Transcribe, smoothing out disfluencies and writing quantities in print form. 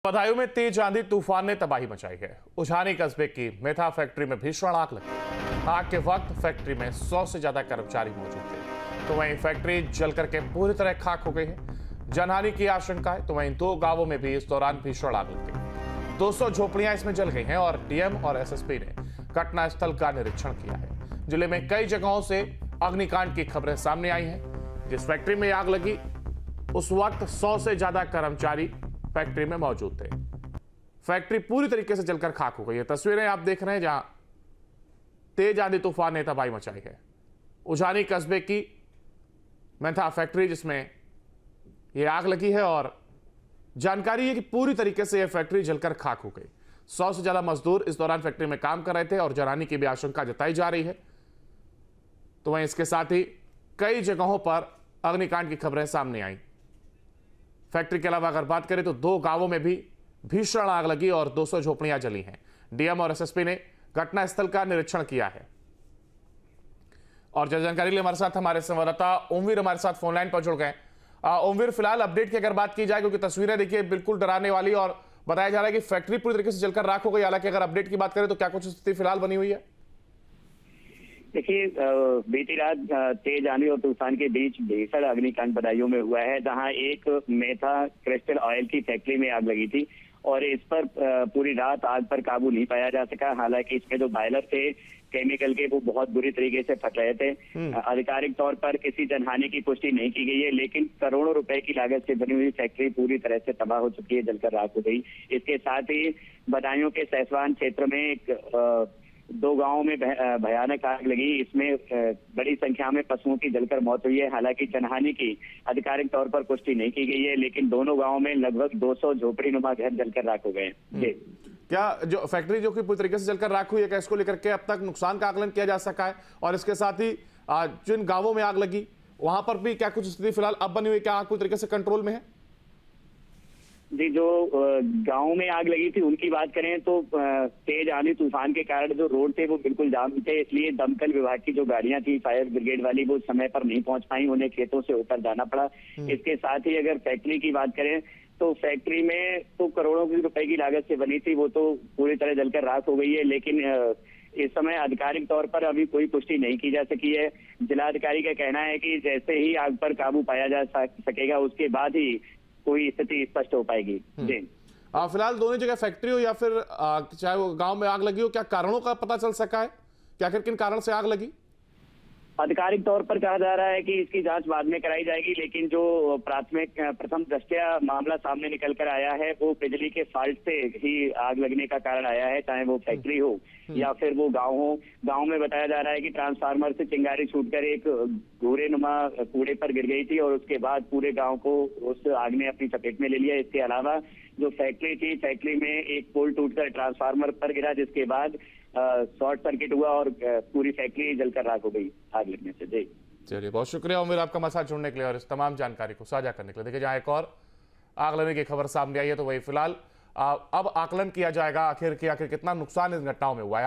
बदायूं में तेज आंधी तूफान ने तबाही मचाई है। उझानी कस्बे की मेथा फैक्ट्री में भीषण आग लगी। आग के वक्त फैक्ट्री में 100 से ज्यादा कर्मचारी मौजूद थे, तो वहीं फैक्ट्री जलकर के पूरी तरह खाक हो गई है। जनहानि की आशंका है, तो वहीं 2 गांवों में भी इस दौरान भीषण आग लग गई। 200 झोपड़ियां इसमें जल गई हैं और डीएम और एसएसपी ने घटनास्थल का निरीक्षण किया है। जिले में कई जगहों से अग्निकांड की खबरें सामने आई हैं। जिस फैक्ट्री में आग लगी उस वक्त 100 से ज्यादा कर्मचारी फैक्ट्री में मौजूद थे। फैक्ट्री पूरी तरीके से जलकर खाक हो गई है। तस्वीरें आप देख रहे हैं जहां तेज आंधी तूफान ने तबाही मचाई है। उझानी कस्बे की मेथा फैक्ट्री जिसमें यह आग लगी है और जानकारी है कि पूरी तरीके से यह फैक्ट्री जलकर खाक हो गई। 100 से ज्यादा मजदूर इस दौरान फैक्ट्री में काम कर रहे थे और जनहानि की भी आशंका जताई जा रही है। तो वहीं इसके साथ ही कई जगहों पर अग्निकांड की खबरें सामने आई। फैक्ट्री के अलावा अगर बात करें तो 2 गांवों में भी भीषण आग लगी और 200 झोपड़ियां जली हैं। डीएम और एसएसपी ने घटनास्थल का निरीक्षण किया है। और ज्यादा जानकारी के लिए हमारे साथ हमारे संवाददाता ओमवीर हमारे साथ फोन लाइन पर जुड़ गए। ओमवीर, फिलहाल अपडेट की अगर बात की जाए, क्योंकि तस्वीरें देखिए बिल्कुल डराने वाली और बताया जा रहा है कि फैक्ट्री पूरी तरीके से जलकर राख हो गई। हालांकि अगर अपडेट की बात करें तो क्या कुछ स्थिति फिलहाल बनी हुई है? देखिए, बीती रात तेज आंधी और तूफान के बीच भीषण अग्निकांड बदायूं में हुआ है, जहां एक मेथा क्रिस्टल ऑयल की फैक्ट्री में आग लगी थी और इस पर पूरी रात आग पर काबू नहीं पाया जा सका। हालांकि इसमें जो बॉयलर थे केमिकल के, वो बहुत बुरी तरीके से फट रहे थे। आधिकारिक तौर पर किसी जनहानि की पुष्टि नहीं की गई है, लेकिन करोड़ों रुपए की लागत से बनी हुई फैक्ट्री पूरी तरह से तबाह हो चुकी है, जलकर राख हो गई। इसके साथ ही बदायूं के सैसवान क्षेत्र में एक 2 गांवों में भयानक आग लगी। इसमें बड़ी संख्या में पशुओं की जलकर मौत हुई है। हालांकि जनहानि की आधिकारिक तौर पर पुष्टि नहीं की गई है, लेकिन दोनों गांवों में लगभग 200 झोपड़ी नुमा घर जलकर राख हो गए। क्या जो फैक्ट्री जो कि पूरी तरीके से जलकर राख हुई है, क्या इसको लेकर के अब तक नुकसान का आकलन किया जा सका है? और इसके साथ ही जिन गांवों में आग लगी वहां पर भी क्या कुछ स्थिति फिलहाल अब बनी हुई, क्या आग पूरी तरीके से कंट्रोल में है? जी, जो गांव में आग लगी थी उनकी बात करें तो तेज आंधी तूफान के कारण जो रोड थे वो बिल्कुल जाम थे, इसलिए दमकल विभाग की जो गाड़ियां थी फायर ब्रिगेड वाली, वो समय पर नहीं पहुंच पाई, उन्हें खेतों से होकर जाना पड़ा। इसके साथ ही अगर फैक्ट्री की बात करें तो फैक्ट्री में तो करोड़ों की रुपए की लागत से बनी थी, वो तो पूरी तरह जलकर राख हो गई है। लेकिन इस समय आधिकारिक तौर पर अभी कोई पुष्टि नहीं की जा सकी है। जिलाधिकारी का कहना है कि जैसे ही आग पर काबू पाया जा सकेगा उसके बाद ही कोई स्थिति स्पष्ट हो पाएगी। जी, फिलहाल दोनों जगह फैक्ट्री हो या फिर चाहे वो गांव में आग लगी हो, क्या कारणों का पता चल सका है कि आखिर किन कारण से आग लगी? आधिकारिक तौर पर कहा जा रहा है कि इसकी जांच बाद में कराई जाएगी, लेकिन जो प्राथमिक प्रथम दृष्टया मामला सामने निकल कर आया है वो बिजली के फाल्ट से ही आग लगने का कारण आया है, चाहे वो फैक्ट्री हो या फिर वो गांव हो। गांव में बताया जा रहा है कि ट्रांसफार्मर से चिंगारी छूटकर एक घूरे नुमा कूड़े पर गिर गई थी और उसके बाद पूरे गांव को उस आग ने अपनी चपेट में ले लिया। इसके अलावा जो फैक्ट्री थी, फैक्ट्री में एक पोल टूटकर ट्रांसफार्मर पर गिरा, जिसके बाद शॉर्ट सर्किट हुआ और पूरी फैक्ट्री जलकर राख हो गई आग लगने से। जी, चलिए, बहुत शुक्रिया उम्मीद आपका मसाज जुड़ने के लिए और इस तमाम जानकारी को साझा करने के लिए। देखिए, जहां एक और आग लगने की खबर सामने आई है, तो वही फिलहाल अब आकलन किया जाएगा आखिर कितना नुकसान इन घटनाओं में हुआ है।